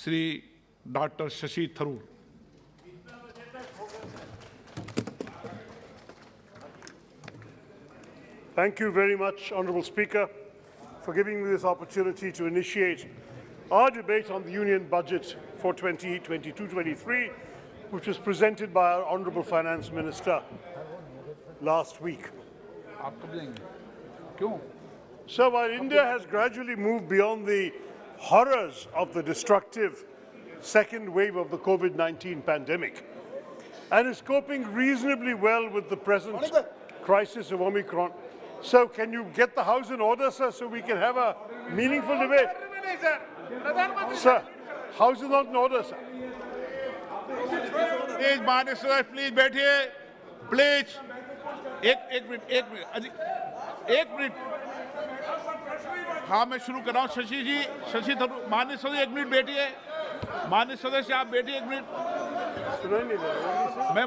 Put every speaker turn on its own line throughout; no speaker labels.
Shri Dr. Shashi Tharoor.
Thank you very much, Honourable Speaker, for giving me this opportunity to initiate our debate on the Union Budget for 2022-23, which was presented by our Honourable Finance Minister last week. So while India has gradually moved beyond the horrors of the destructive second wave of the COVID-19 pandemic and is coping reasonably well with the present crisis of Omicron, so can you get the House in order, sir, so we can have a meaningful debate? Sir, House is not in order, sir.
Please, Minister, please, बैठिए, please. एक minute. हाँ, मैं शुरू कर रहा हूँ, शशि जी, शशि थरूर, माननीय सदस्य एक मिनट बैठिए, माननीय सदस्य आप बैठिए एक मिनट. मैं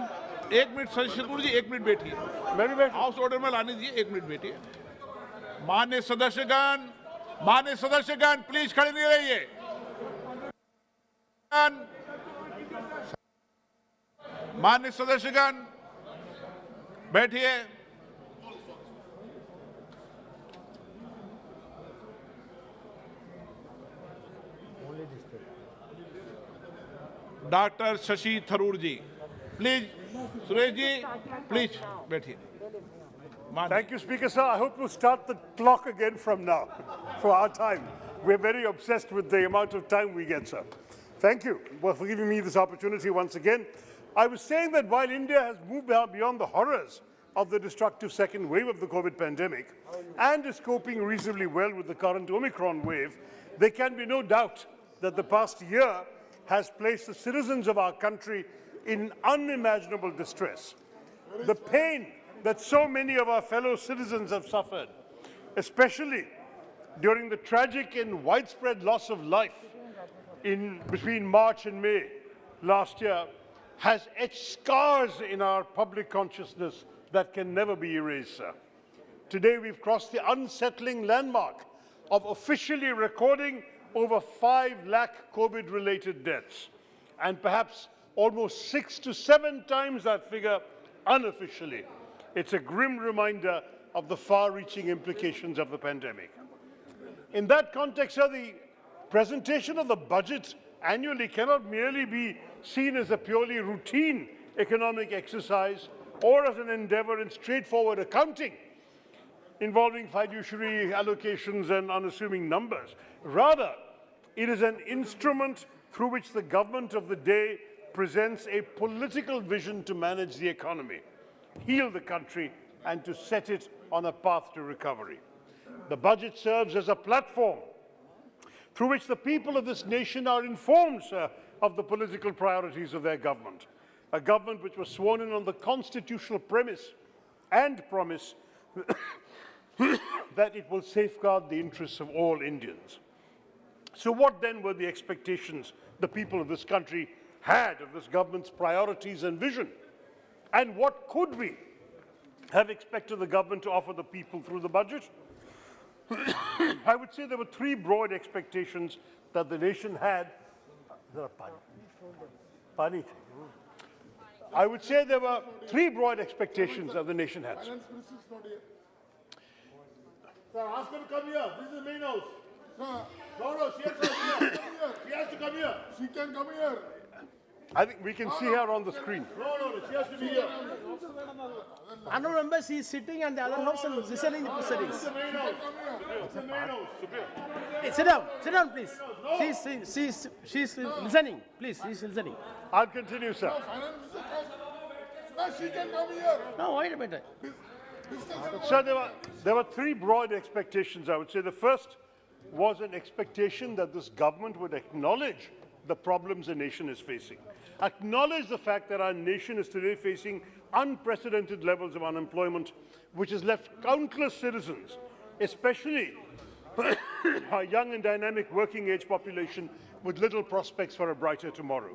एक मिनट शशि थरूर जी एक मिनट बैठिए. मैं भी बैठ. हाउस ऑर्डर में लाने दीजिए, एक मिनट बैठिए. माननीय सदस्यगण, प्लीज खड़े नहीं रहिए. माननीय सदस्यगण, बैठिए. Doctor Shashi Tharoor ji, please. Suresh ji, please बैठिए.
Thank you, Speaker, sir. I hope we'll start the clock again from now for our time. We're very obsessed with the amount of time we get, sir. Thank you for giving me this opportunity once again. I was saying that while India has moved beyond the horrors of the destructive second wave of the COVID pandemic and is coping reasonably well with the current Omicron wave, there can be no doubt that the past year has placed the citizens of our country in unimaginable distress. The pain that so many of our fellow citizens have suffered, especially during the tragic and widespread loss of life between March and May last year, has etched scars in our public consciousness that can never be erased, sir. Today we've crossed the unsettling landmark of officially recording over 5 lakh COVID-related deaths, and perhaps almost 6 to 7 times that figure unofficially. It's a grim reminder of the far-reaching implications of the pandemic. In that context, sir, the presentation of the budget annually cannot merely be seen as a purely routine economic exercise or as an endeavor in straightforward accounting involving fiduciary allocations and unassuming numbers. Rather, it is an instrument through which the government of the day presents a political vision to manage the economy, heal the country, and to set it on a path to recovery. The budget serves as a platform through which the people of this nation are informed, sir, of the political priorities of their government, a government which was sworn in on the constitutional premise and promise that it will safeguard the interests of all Indians. So what then were the expectations the people of this country had of this government's priorities and vision? And what could we have expected the government to offer the people through the budget? I would say there were 3 broad expectations that the nation had. I would say there were 3 broad expectations that the nation had.
Sir, ask her to come here. This is the main house. No, she has to come here. She has to come here. She can come here.
I think we can see her on the screen.
No, she has to be here.
Honourable members, he is sitting and the other house and listening to proceedings.
It's the main house. It's the main house.
Hey, sit down, please. She's listening. Please, she's listening.
I'll continue, sir.
No, she can come here.
No, wait a minute.
Sir, there were 3 broad expectations, I would say. The first was an expectation that this government would acknowledge the problems the nation is facing. Acknowledge the fact that our nation is today facing unprecedented levels of unemployment, which has left countless citizens, especially our young and dynamic working-age population, with little prospects for a brighter tomorrow.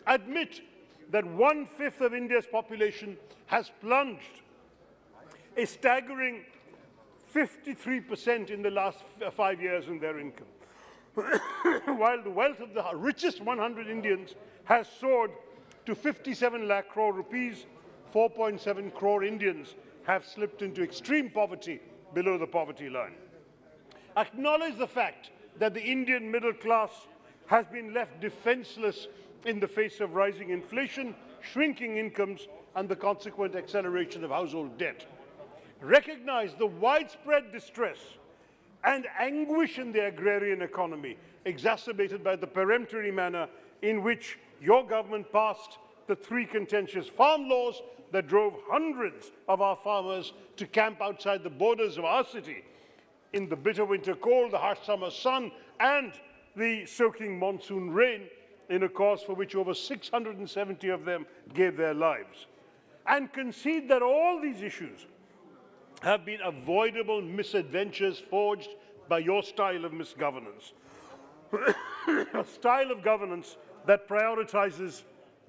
Admit that 1/5 of India's population has plunged a staggering 53% in the last 5 years in their income. while the wealth of the richest 100 Indians has soared to 57 lakh crore rupees, 4.7 crore Indians have slipped into extreme poverty below the poverty line. Acknowledge the fact that the Indian middle class has been left defenseless in the face of rising inflation, shrinking incomes, and the consequent acceleration of household debt. Recognize the widespread distress and anguish in the agrarian economy, exacerbated by the peremptory manner in which your government passed the 3 contentious farm laws that drove hundreds of our farmers to camp outside the borders of our city in the bitter winter cold, the harsh summer sun, and the soaking monsoon rain, in a cause for which over 670 of them gave their lives. And concede that all these issues have been avoidable misadventures forged by your style of misgovernance. A style of governance that prioritizes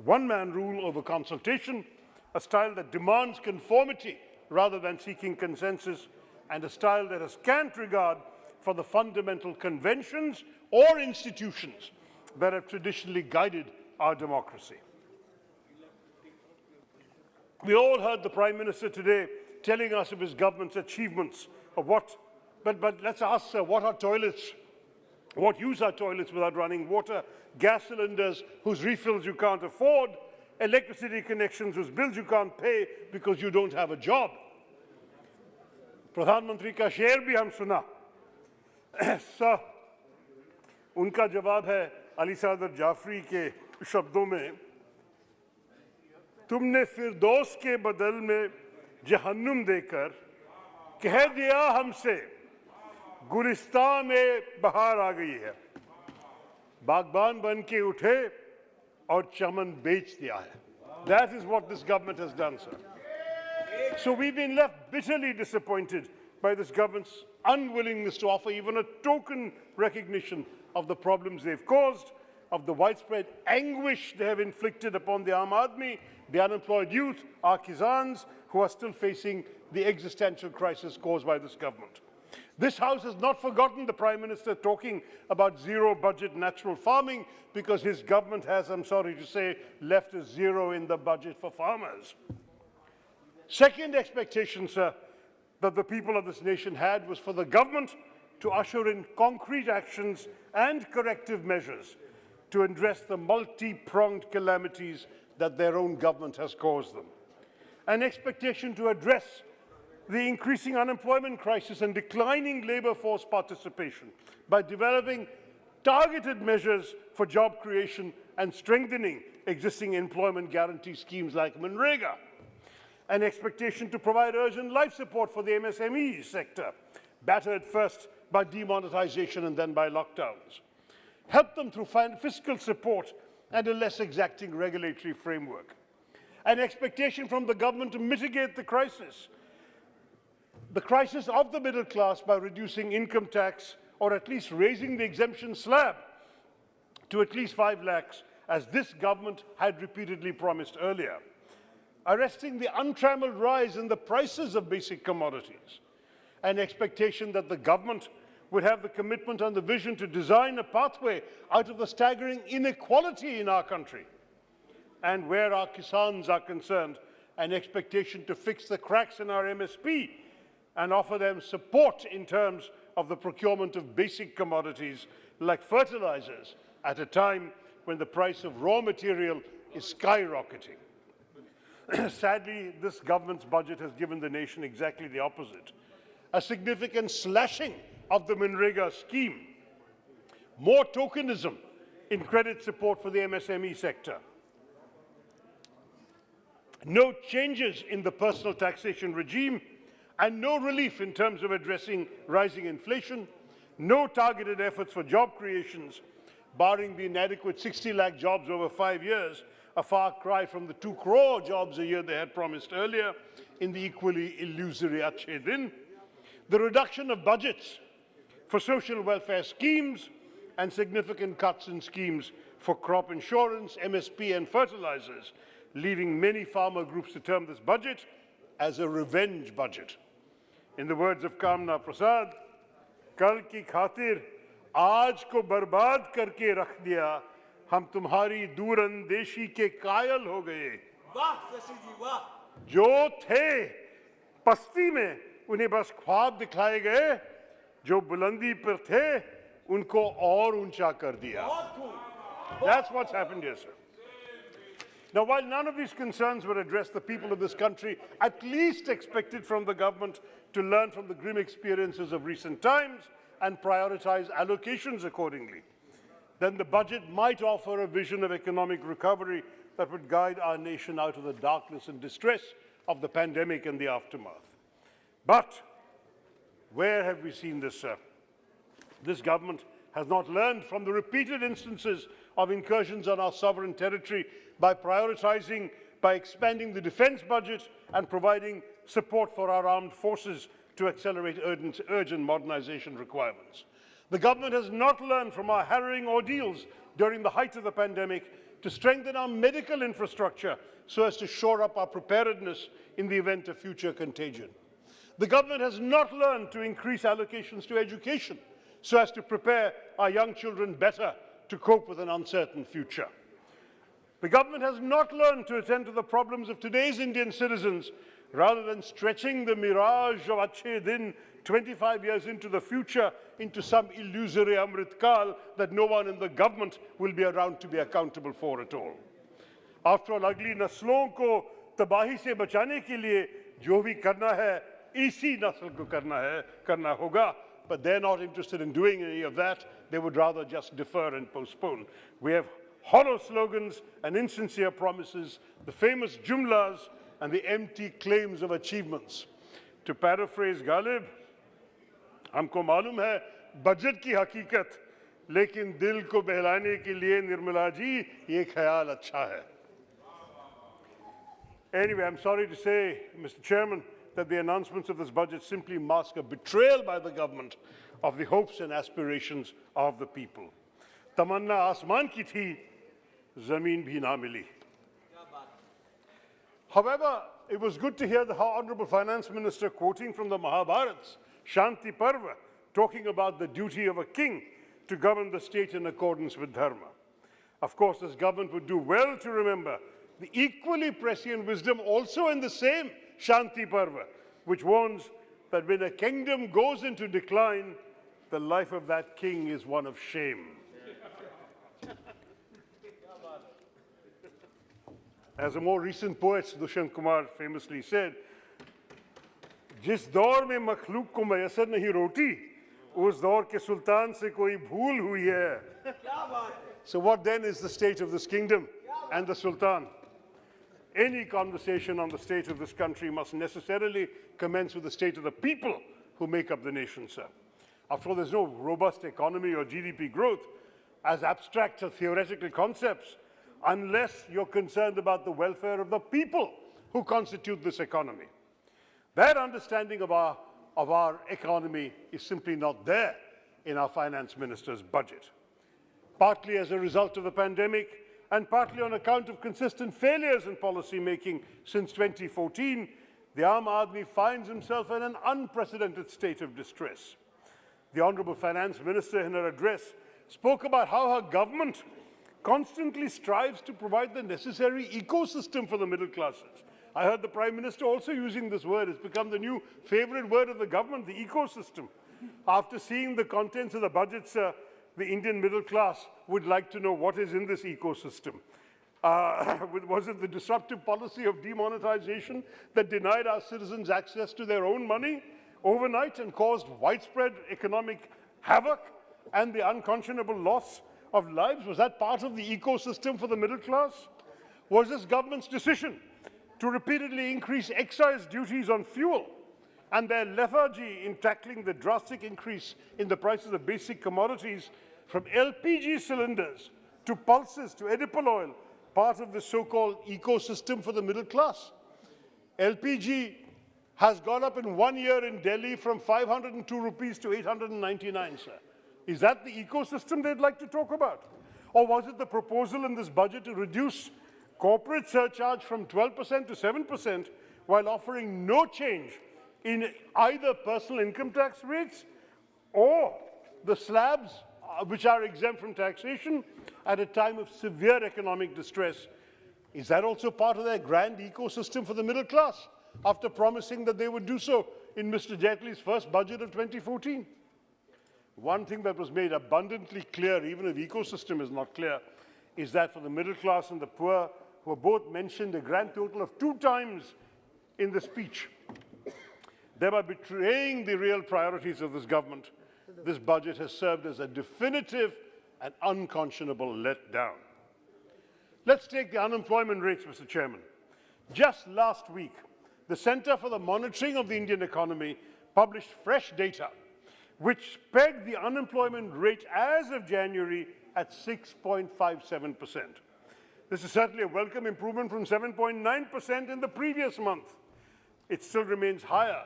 one-man rule over consultation, a style that demands conformity rather than seeking consensus, and a style that has scant regard for the fundamental conventions or institutions that have traditionally guided our democracy. We all heard the Prime Minister today telling us of his government's achievements of what, but let's ask, sir, what are toilets? What use are toilets without running water? Gas cylinders whose refills you can't afford? Electricity connections whose bills you can't pay because you don't have a job? प्रधानमंत्री का शेर भी हम सुना। Sir, उनका जवाब है अली सादर जाफरी के शब्दों में, तुमने फिरदौस के बदल में जहन्नुम देकर कह दिया हमसे गुलिस्तां में बहार आ गई है, बागबान बन के उठे और चमन बेच दिया है. That is what this government has done, sir. So we've been left bitterly disappointed by this government's unwillingness to offer even a token recognition of the problems they've caused, of the widespread anguish they have inflicted upon the Aam Aadmi, the unemployed youth, our Kisans, who are still facing the existential crisis caused by this government. This House has not forgotten the Prime Minister talking about zero-budget natural farming because his government has, I'm sorry to say, left a zero in the budget for farmers. Second expectation, sir, that the people of this nation had was for the government to usher in concrete actions and corrective measures to address the multi-pronged calamities that their own government has caused them. An expectation to address the increasing unemployment crisis and declining labor force participation by developing targeted measures for job creation and strengthening existing employment guarantee schemes like MNREGA. An expectation to provide urgent life support for the MSMEs sector, battered first by demonetization and then by lockdowns. Help them through fiscal support and a less exacting regulatory framework. An expectation from the government to mitigate the crisis of the middle class by reducing income tax or at least raising the exemption slab to at least 5 lakhs, as this government had repeatedly promised earlier. Arresting the untrammeled rise in the prices of basic commodities. An expectation that the government would have the commitment and the vision to design a pathway out of the staggering inequality in our country. And where our Kisans are concerned, an expectation to fix the cracks in our MSP and offer them support in terms of the procurement of basic commodities like fertilizers at a time when the price of raw material is skyrocketing. Sadly, this government's budget has given the nation exactly the opposite. A significant slashing of the MNREGA scheme, more tokenism in credit support for the MSME sector, no changes in the personal taxation regime, and no relief in terms of addressing rising inflation, no targeted efforts for job creations, barring the inadequate 60 lakh jobs over 5 years, a far cry from the 2 crore jobs a year they had promised earlier in the equally illusory Achhe Din, the reduction of budgets for social welfare schemes and significant cuts in schemes for crop insurance, MSP and fertilizers, leaving many farmer groups to term this budget as a revenge budget. In the words of Kamna Prasad, Kal ki khatir आज को बर्बाद करके रख दिया, हम तुम्हारी दूरंदेशी के कायल हो गए।
वाह शशि जी वाह।
जो थे पस्ती में उन्हें बस ख्वाब दिखाए गए, जो बुलंदी पर थे उनको और ऊंचा कर दिया। That's what's happened here, sir. Now, while none of these concerns were addressed, the people of this country at least expected from the government to learn from the grim experiences of recent times and prioritize allocations accordingly. Then the budget might offer a vision of economic recovery that would guide our nation out of the darkness and distress of the pandemic and the aftermath. But where have we seen this, sir? This government has not learned from the repeated instances of incursions on our sovereign territory by prioritizing, by expanding the defense budget and providing support for our armed forces to accelerate urgent modernization requirements. The government has not learned from our harrowing ordeals during the height of the pandemic to strengthen our medical infrastructure so as to shore up our preparedness in the event of future contagion. The government has not learned to increase allocations to education so as to prepare our young children better to cope with an uncertain future. The government has not learned to attend to the problems of today's Indian citizens rather than stretching the mirage of Achhe Din 25 years into the future into some illusory Amrit Kal that no one in the government will be around to be accountable for at all. After all, अगली नस्लों को तबाही से बचाने के लिए जो भी करना है, इसी नस्ल को करना होगा. But they're not interested in doing any of that. They would rather just defer and postpone. We have hollow slogans and insincere promises, the famous jumlas and the empty claims of achievements. To paraphrase Ghalib, हमको मालूम है budget की हकीकत, लेकिन दिल को बहलाने के लिए निर्मला जी ये ख्याल अच्छा है. Anyway, I'm sorry to say, Mr. Chairman, that the announcements of this budget simply mask a betrayal by the government of the hopes and aspirations of the people. तमन्ना आसमान की थी, ज़मीन भी ना मिली. However, it was good to hear the Honorable Finance Minister quoting from the Mahabharata's Shanti Parva, talking about the duty of a king to govern the state in accordance with dharma. Of course, this government would do well to remember the equally prescient wisdom also in the same Shanti Parva, which warns that when a kingdom goes into decline, the life of that king is one of shame. As a more recent poet, Dushyant Kumar famously said, जिस दौर में मखलूक को मैसर नहीं रोटी, उस दौर के सुल्तान से कोई भूल हुई है. So what then is the state of this kingdom and the sultan? Any conversation on the state of this country must necessarily commence with the state of the people who make up the nation, sir. After all, there's no robust economy or GDP growth as abstract or theoretical concepts unless you're concerned about the welfare of the people who constitute this economy. That understanding of our economy is simply not there in our finance minister's budget. Partly as a result of the pandemic and partly on account of consistent failures in policy making since 2014, the Aam Aadmi finds himself in an unprecedented state of distress. The Honorable Finance Minister in her address spoke about how her government constantly strives to provide the necessary ecosystem for the middle classes. I heard the Prime Minister also using this word. It's become the new favorite word of the government, the ecosystem. After seeing the contents of the budget, sir, the Indian middle class would like to know what is in this ecosystem. Was it the disruptive policy of demonetization that denied our citizens access to their own money overnight and caused widespread economic havoc and the unconscionable loss of lives? Was that part of the ecosystem for the middle class? Was this government's decision to repeatedly increase excise duties on fuel and their lethargy in tackling the drastic increase in the prices of basic commodities from LPG cylinders to pulses to edible oil, part of the so-called ecosystem for the middle class? LPG has gone up in 1 year in Delhi from 502 rupees to 899, sir. Is that the ecosystem they'd like to talk about? Or was it the proposal in this budget to reduce corporate surcharge from 12% to 7% while offering no change in either personal income tax rates or the slabs which are exempt from taxation at a time of severe economic distress. Is that also part of their grand ecosystem for the middle class, after promising that they would do so in Mr. Jaitley's first budget of 2014? One thing that was made abundantly clear, even if ecosystem is not clear, is that for the middle class and the poor, who are both mentioned a grand total of 2 times in the speech, thereby betraying the real priorities of this government, this budget has served as a definitive and unconscionable letdown. Let's take the unemployment rates, Mr. Chairman. Just last week, the Center for the Monitoring of the Indian Economy published fresh data which pegged the unemployment rate as of January at 6.57%. This is certainly a welcome improvement from 7.9% in the previous month. It still remains higher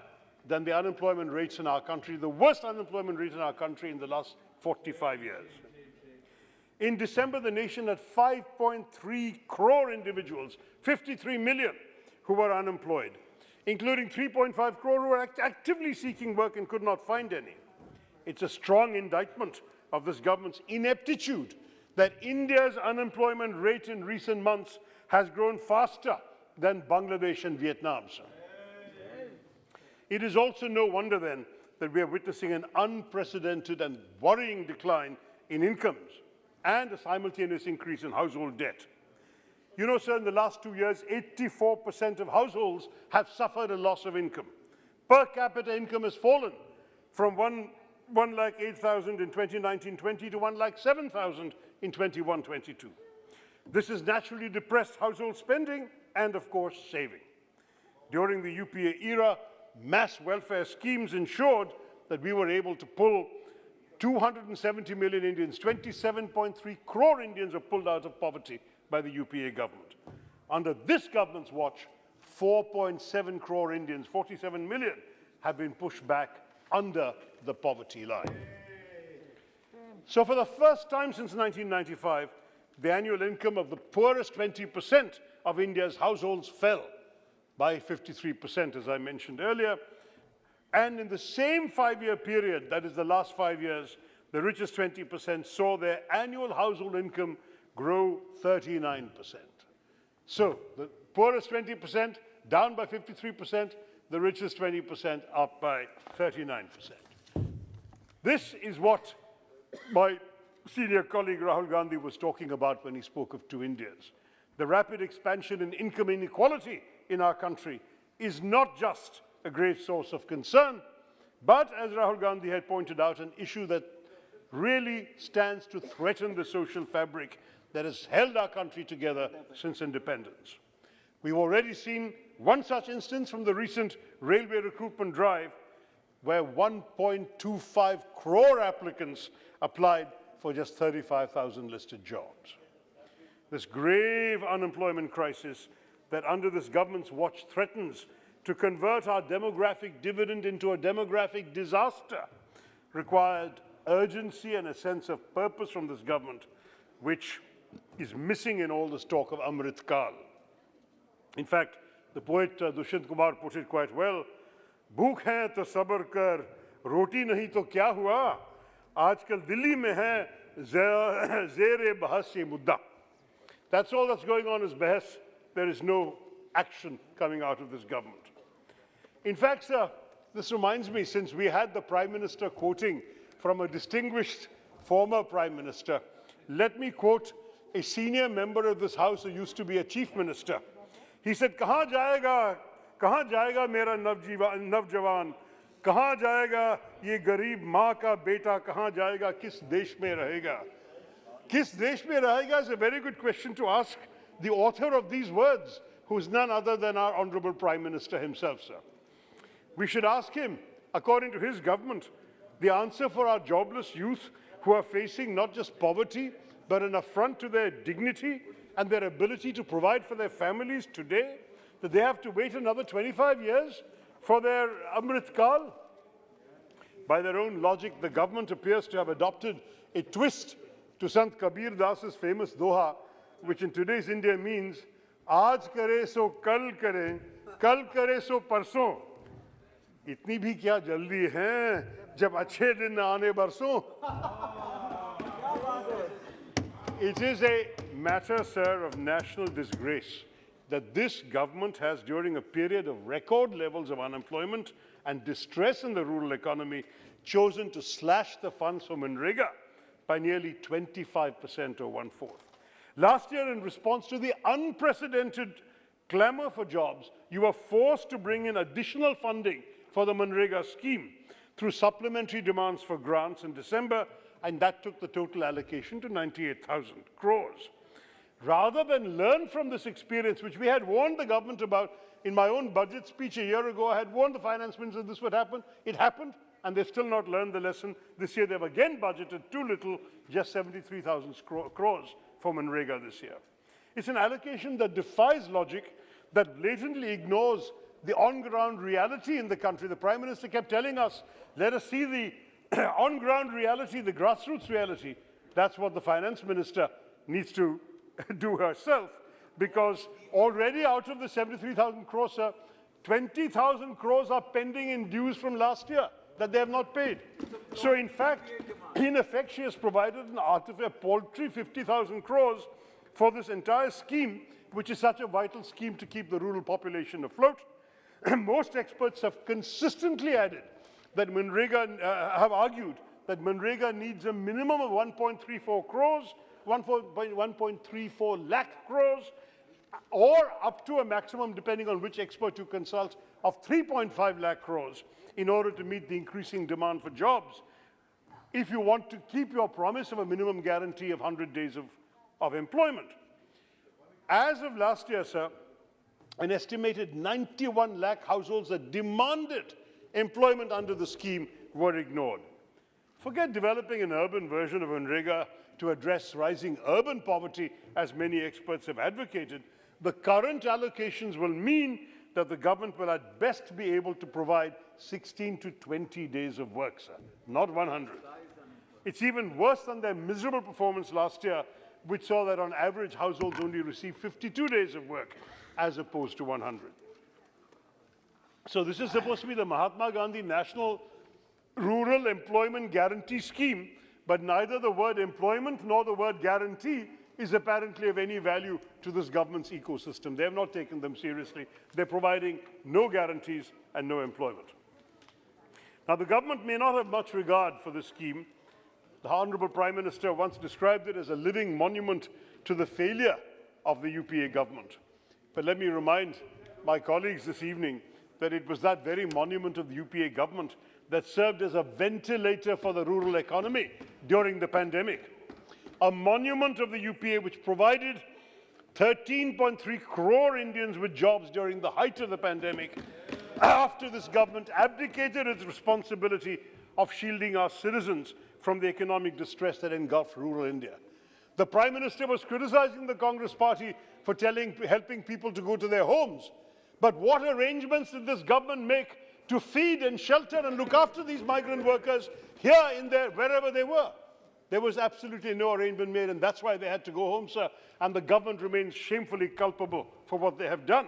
than the unemployment rates in our country, the worst unemployment rate in our country in the last 45 years. In December, the nation had 5.3 crore individuals, 53 million, who were unemployed, including 3.5 crore who were actively seeking work and could not find any. It's a strong indictment of this government's ineptitude that India's unemployment rate in recent months has grown faster than Bangladesh and Vietnam, sir. It is also no wonder then that we are witnessing an unprecedented and worrying decline in incomes and a simultaneous increase in household debt. You know, sir, in the last 2 years, 84% of households have suffered a loss of income. Per capita income has fallen from 1,08,000 in 2019-20 to 1,07,000 in 21-22. This has naturally depressed household spending and, of course, saving. During the UPA era, mass welfare schemes ensured that we were able to pull 270 million Indians, 27.3 crore Indians were pulled out of poverty by the UPA government. Under this government's watch, 4.7 crore Indians, 47 million, have been pushed back under the poverty line. So for the first time since 1995, the annual income of the poorest 20% of India's households fell by 53%, as I mentioned earlier. And in the same 5-year period, that is the last 5 years, the richest 20% saw their annual household income grow 39%. So the poorest 20% down by 53%, the richest 20% up by 39%. This is what my senior colleague Rahul Gandhi was talking about when he spoke of 2 Indias. The rapid expansion in income inequality in our country is not just a grave source of concern, but, as Rahul Gandhi had pointed out, an issue that really stands to threaten the social fabric that has held our country together since independence. We've already seen one such instance from the recent railway recruitment drive, where 1.25 crore applicants applied for just 35,000 listed jobs. This grave unemployment crisis that under this government's watch threatens to convert our demographic dividend into a demographic disaster required urgency and a sense of purpose from this government, which is missing in all this talk of Amrit Kal. In fact, the poet Dushyant Kumar put it quite well. Bhukh hai to sabr kar, roti nahi to kya hua? Aajkal Delhi mein hai zere bahas ye mudda. That's all that's going on is bahas. There is no action coming out of this government. In fact, sir, this reminds me, since we had the Prime Minister quoting from a distinguished former Prime Minister, let me quote a senior member of this House who used to be a Chief Minister. He said, kahan jayega mera navjawan, kahan jayega ye garib maa ka beta, kahan jayega, kis desh mein rahega? Kis desh mein rahega is a very good question to ask the author of these words, who is none other than our Honorable Prime Minister himself, sir. We should ask him, according to his government, the answer for our jobless youth who are facing not just poverty, but an affront to their dignity and their ability to provide for their families today, that they have to wait another 25 years for their Amrit Kal. By their own logic, the government appears to have adopted a twist to Sant Kabir Das's famous doha, which in today's India means, Aaj kare so kal kare so parson. Itni bhi kya jaldi hai, jab achhe din aane barson. It is a matter, sir, of national disgrace that this government has, during a period of record levels of unemployment and distress in the rural economy, chosen to slash the funds for Manrega by nearly 25% or one-fourth. Last year, in response to the unprecedented clamor for jobs, you were forced to bring in additional funding for the Manrega scheme through supplementary demands for grants in December, and that took the total allocation to 98,000 crores. Rather than learn from this experience, which we had warned the government about in my own budget speech a year ago, I had warned the finance minister this would happen. It happened, and they've still not learned the lesson. This year, they've again budgeted too little, just 73,000 crores for Manrega this year. It's an allocation that defies logic, that blatantly ignores the on-ground reality in the country. The Prime Minister kept telling us, let us see the on-ground reality, the grassroots reality. That's what the Finance Minister needs to do herself, because already out of the 73,000 crores, 20,000 crores are pending in dues from last year that they have not paid. So in effect, she has provided a paltry 50,000 crores for this entire scheme, which is such a vital scheme to keep the rural population afloat. Most experts have consistently added that have argued that Manrega needs a minimum of 1.34 crores, 1.34 lakh crores, or up to a maximum, depending on which expert you consult, of 3.5 lakh crores in order to meet the increasing demand for jobs, if you want to keep your promise of a minimum guarantee of 100 days of employment. As of last year, sir, an estimated 91 lakh households that demanded employment under the scheme were ignored. Forget developing an urban version of Manrega to address rising urban poverty, as many experts have advocated. The current allocations will mean that the government will at best be able to provide 16 to 20 days of work, sir, not 100. It's even worse than their miserable performance last year, which saw that on average households only receive 52 days of work as opposed to 100. So this is supposed to be the Mahatma Gandhi National Rural Employment Guarantee Scheme, but neither the word employment nor the word guarantee is apparently of any value to this government's ecosystem. They have not taken them seriously. They're providing no guarantees and no employment. Now, the government may not have much regard for this scheme. The Honorable Prime Minister once described it as a living monument to the failure of the UPA government. But let me remind my colleagues this evening that it was that very monument of the UPA government that served as a ventilator for the rural economy during the pandemic. A monument of the UPA which provided 13.3 crore Indians with jobs during the height of the pandemic, after this government abdicated its responsibility of shielding our citizens from the economic distress that engulfed rural India. The Prime Minister was criticizing the Congress Party for helping people to go to their homes. But what arrangements did this government make to feed and shelter and look after these migrant workers here, in there, wherever they were? There was absolutely no arrangement made, and that's why they had to go home, sir. And the government remains shamefully culpable for what they have done.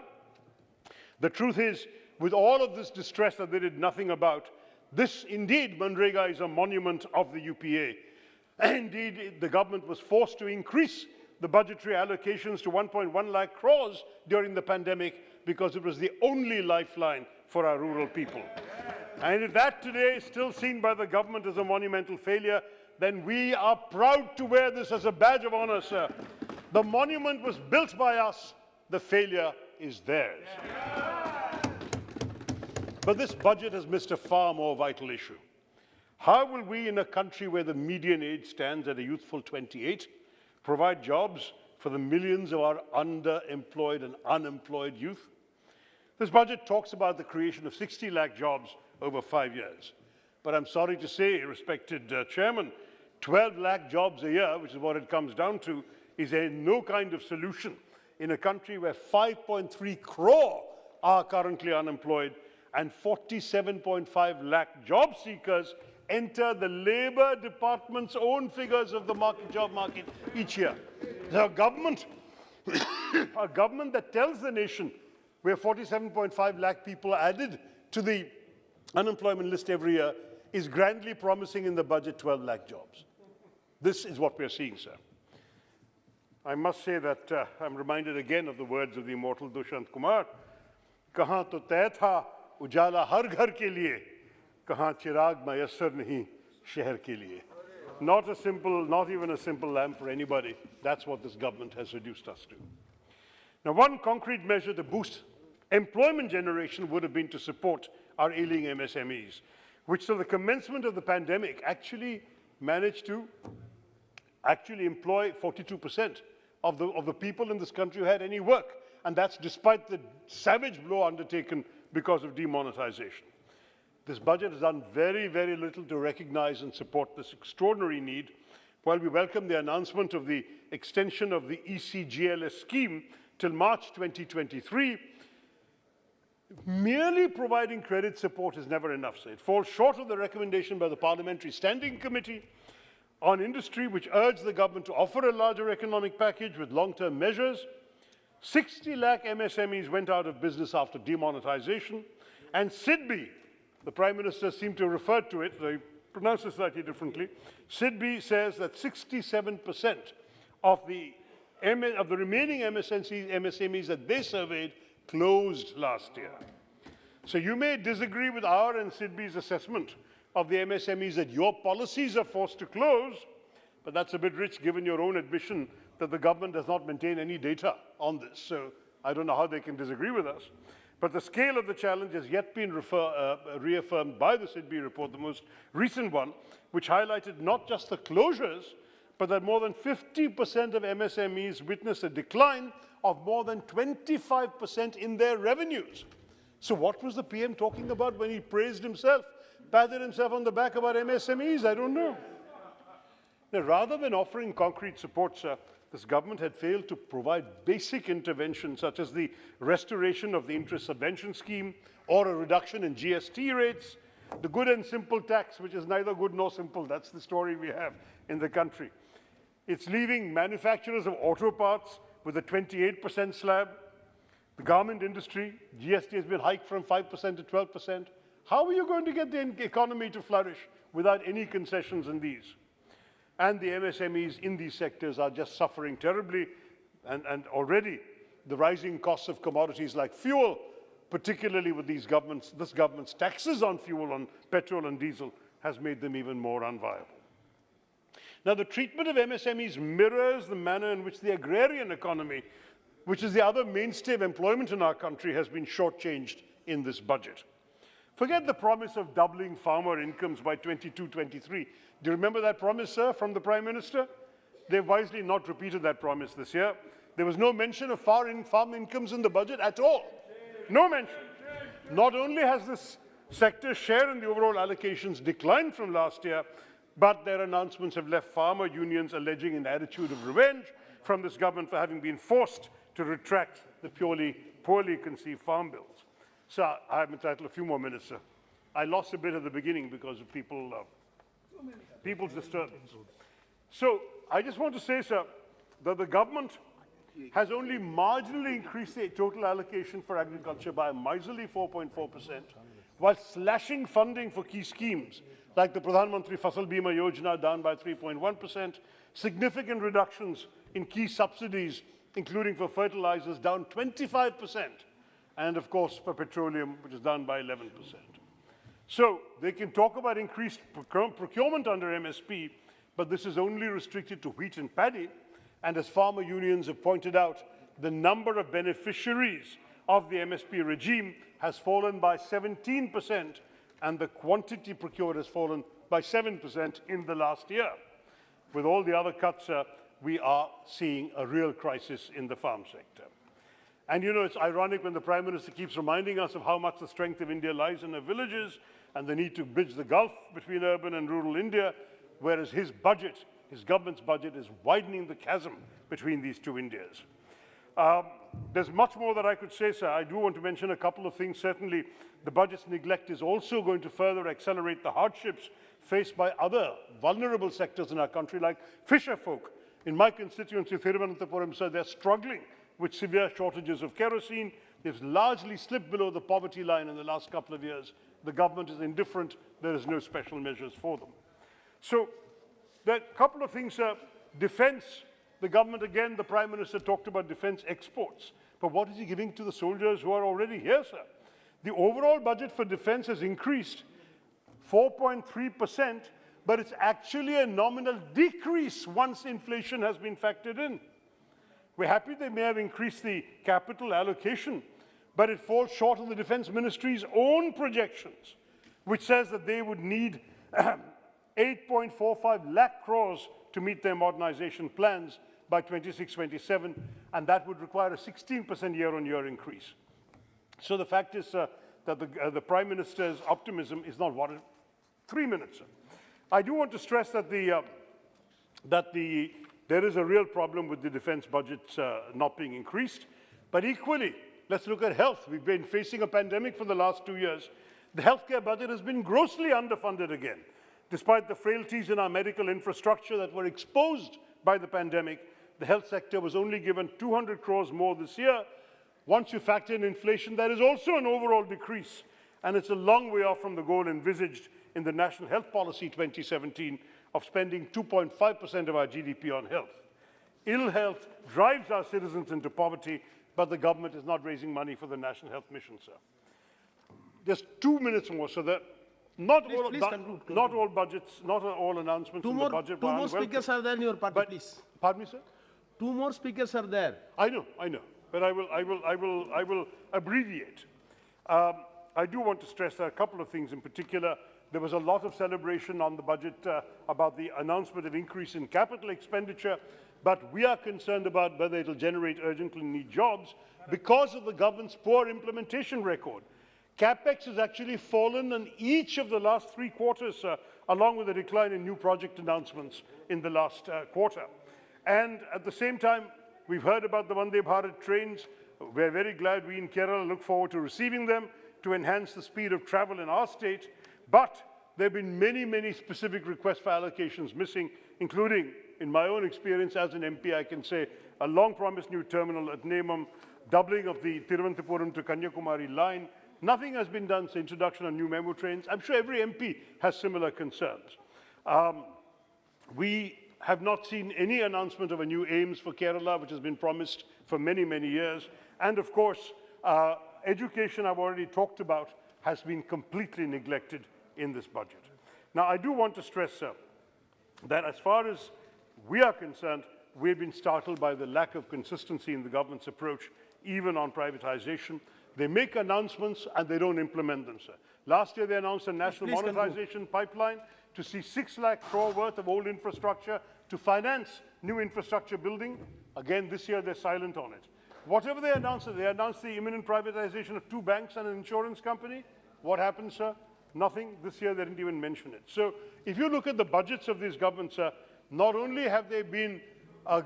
The truth is, with all of this distress that they did nothing about, this indeed, Manrega, is a monument of the UPA. Indeed, the government was forced to increase the budgetary allocations to 1.1 lakh crores during the pandemic because it was the only lifeline for our rural people. And if that today is still seen by the government as a monumental failure, then we are proud to wear this as a badge of honor, sir. The monument was built by us. The failure is theirs. But this budget has missed a far more vital issue. How will we, in a country where the median age stands at a youthful 28, provide jobs for the millions of our underemployed and unemployed youth? This budget talks about the creation of 60 lakh jobs over 5 years. But I'm sorry to say, respected Chairman, 12 lakh jobs a year, which is what it comes down to, is no kind of solution in a country where 5.3 crore are currently unemployed and 47.5 lakh job seekers enter the Labour Department's own figures of the job market each year. A government that tells the nation where 47.5 lakh people are added to the unemployment list every year is grandly promising in the budget 12 lakh jobs. This is what we're seeing, sir. I must say that I'm reminded again of the words of the immortal Dushant Kumar. Kahan to तय था उजाला हर घर के लिए, कहाँ चिराग मयस्सर नहीं शहर के लिए. Not even a simple lamp for anybody. That's what this government has reduced us to. Now, one concrete measure to boost employment generation would have been to support our ailing MSMEs, which till the commencement of the pandemic actually managed to employ 42% of the people in this country who had any work. And that's despite the savage blow undertaken because of demonetization. This budget has done very, very little to recognize and support this extraordinary need. While we welcome the announcement of the extension of the ECGLS scheme till March 2023, merely providing credit support is never enough. So it falls short of the recommendation by the Parliamentary Standing Committee on Industry, which urged the government to offer a larger economic package with long-term measures. 60 lakh MSMEs went out of business after demonetization, and SIDBI, the Prime Minister seemed to refer to it, they pronounce it slightly differently. SIDBI says that 67% of the remaining MSMEs that they surveyed closed last year. So you may disagree with our and SIDBI's assessment of the MSMEs that your policies are forced to close, but that's a bit rich given your own admission that the government does not maintain any data on this. So I don't know how they can disagree with us. But the scale of the challenge has yet been reaffirmed by the SIDBI report, the most recent one, which highlighted not just the closures, but that more than 50% of MSMEs witnessed a decline of more than 25% in their revenues. So what was the PM talking about when he praised himself, patted himself on the back about MSMEs? I don't know. Now, rather than offering concrete support, sir, this government had failed to provide basic interventions such as the restoration of the interest subvention scheme or a reduction in GST rates, the good and simple tax, which is neither good nor simple. That's the story we have in the country. It's leaving manufacturers of auto parts with a 28% slab. The garment industry, GST has been hiked from 5% to 12%. How are you going to get the economy to flourish without any concessions in these? And the MSMEs in these sectors are just suffering terribly, and already the rising costs of commodities like fuel, particularly with this government's taxes on fuel, on petrol and diesel, has made them even more unviable. Now, the treatment of MSMEs mirrors the manner in which the agrarian economy, which is the other mainstay of employment in our country, has been shortchanged in this budget. Forget the promise of doubling farmer incomes by 22-23. Do you remember that promise, sir, from the Prime Minister? They've wisely not repeated that promise this year. There was no mention of farm incomes in the budget at all. No mention. Not only has this sector's share in the overall allocations declined from last year, but their announcements have left farmer unions alleging an attitude of revenge from this government for having been forced to retract the poorly conceived farm bills. Sir, I'm entitled to a few more minutes, sir. I lost a bit at the beginning because of people's disturbance. So I just want to say, sir, that the government has only marginally increased the total allocation for agriculture by a miserly 4.4%, while slashing funding for key schemes like the Pradhan Mantri Fasal Bima Yojana down by 3.1%, significant reductions in key subsidies, including for fertilizers, down 25%, and of course for petroleum, which is down by 11%. So they can talk about increased procurement under MSP, but this is only restricted to wheat and paddy. And as farmer unions have pointed out, the number of beneficiaries of the MSP regime has fallen by 17%, and the quantity procured has fallen by 7% in the last year. With all the other cuts, we are seeing a real crisis in the farm sector. And you know, it's ironic when the Prime Minister keeps reminding us of how much the strength of India lies in the villages and the need to bridge the gulf between urban and rural India, whereas his government's budget is widening the chasm between these two Indias. There's much more that I could say, sir. I do want to mention a couple of things. Certainly, the budget's neglect is also going to further accelerate the hardships faced by other vulnerable sectors in our country, like fisher folk. In my constituency, Thiruvananthapuram, sir, they're struggling with severe shortages of kerosene. They've largely slipped below the poverty line in the last couple of years. The government is indifferent. There is no special measures for them. So there are a couple of things, sir. Defense The government, again, the Prime Minister talked about defense exports. But what is he giving to the soldiers who are already here, sir? The overall budget for defense has increased 4.3%, but it's actually a nominal decrease once inflation has been factored in. We're happy they may have increased the capital allocation, but it falls short of the Defense Ministry's own projections, which says that they would need 8.45 lakh crores to meet their modernization plans by 26-27, and that would require a 16% year-on-year increase. So the fact is that the Prime Minister's optimism is not warranted. 3 minutes, sir. I do want to stress that there is a real problem with the defense budget not being increased, but equally, let's look at health. We've been facing a pandemic for the last 2 years. The healthcare budget has been grossly underfunded again. Despite the frailties in our medical infrastructure that were exposed by the pandemic, the health sector was only given 200 crores more this year. Once you factor in inflation, there is also an overall decrease, and it's a long way off from the goal envisaged in the National Health Policy 2017 of spending 2.5% of our GDP on health. Ill health drives our citizens into poverty, but the government is not raising money for the National Health Mission, sir. Just 2 minutes more, so that not all budgets, not all announcements in the budget.
Two more speakers are there in your party, please.
Pardon me, sir?
2 more speakers are there.
I know, but I will abbreviate. I do want to stress a couple of things in particular. There was a lot of celebration on the budget about the announcement of increase in capital expenditure, but we are concerned about whether it will generate urgently needed jobs because of the government's poor implementation record. CapEx has actually fallen in each of the last 3 quarters, along with a decline in new project announcements in the last quarter. And at the same time, we've heard about the Vande Bharat trains. We're very glad we in Kerala look forward to receiving them to enhance the speed of travel in our state. But there have been many, many specific requests for allocations missing, including, in my own experience as an MP, I can say, a long-promised new terminal at Nemam, doubling of the Thiruvananthapuram to Kanyakumari line. Nothing has been done since introduction of new memo trains. I'm sure every MP has similar concerns. We have not seen any announcement of a new aims for Kerala, which has been promised for many, many years. And of course, education I've already talked about has been completely neglected in this budget. Now, I do want to stress, sir, that as far as we are concerned, we've been startled by the lack of consistency in the government's approach, even on privatization. They make announcements and they don't implement them, sir. Last year, they announced a national monetization pipeline to see 6 lakh crore worth of old infrastructure to finance new infrastructure building. Again, this year, they're silent on it. Whatever they announced the imminent privatization of 2 banks and an insurance company. What happened, sir? Nothing. This year, they didn't even mention it. So if you look at the budgets of these governments, sir, not only have they been an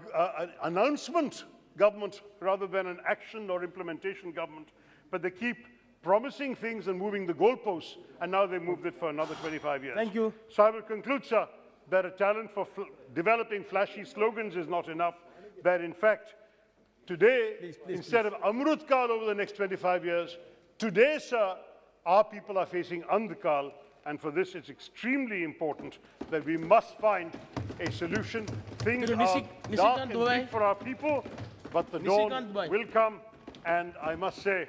announcement government rather than an action or implementation government, but they keep promising things and moving the goalposts, and now they moved it for another 25 years.
Thank you.
So I will conclude, sir, that a talent for developing flashy slogans is not enough, that in fact, today, instead of Amrut Kal over the next 25 years, today, sir, our people are facing Andhkal, and for this it's extremely important that we must find a solution. Things are dark and bleak for our people, but the dawn will come, and I must say,